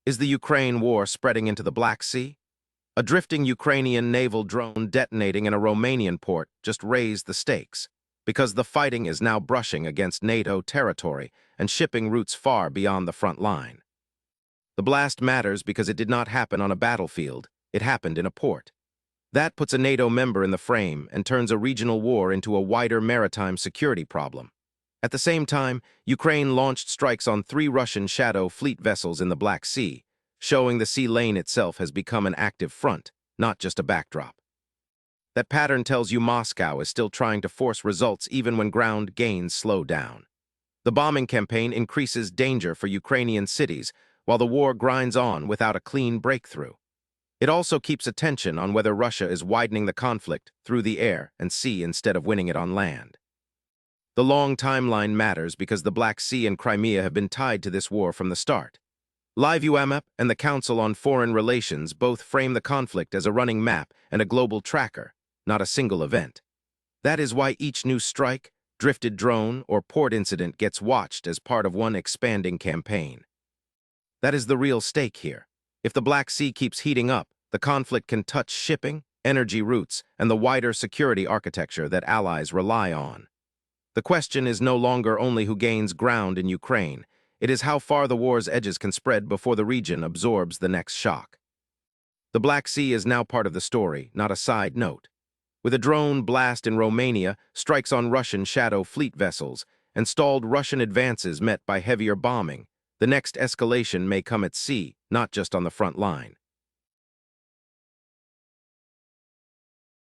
Is the Ukraine war spreading into the Black Sea? A drifting Ukrainian naval drone detonating in a Romanian port just raised the stakes, because the fighting is now brushing against NATO territory and shipping routes far beyond the front line. The blast matters because it did not happen on a battlefield, it happened in a port. That puts a NATO member in the frame and turns a regional war into a wider maritime security problem. At the same time, Ukraine launched strikes on 3 Russian Shadow fleet vessels in the Black Sea, showing the sea lane itself has become an active front, not just a backdrop. That pattern tells you Moscow is still trying to force results even when ground gains slow down. The bombing campaign increases danger for Ukrainian cities, while the war grinds on without a clean breakthrough. It also keeps attention on whether Russia is widening the conflict through the air and sea instead of winning it on land. The long timeline matters because the Black Sea and Crimea have been tied to this war from the start. Liveuamap and the Council on Foreign Relations both frame the conflict as a running map and a global tracker, not a single event. That is why each new strike, drifted drone, or port incident gets watched as part of one expanding campaign. That is the real stake here. If the Black Sea keeps heating up, the conflict can touch shipping, energy routes, and the wider security architecture that allies rely on. The question is no longer only who gains ground in Ukraine, it is how far the war's edges can spread before the region absorbs the next shock. The Black Sea is now part of the story, not a side note. With a drone blast in Romania, strikes on Russian Shadow fleet vessels, and stalled Russian advances met by heavier bombing, the next escalation may come at sea, not just on the front line.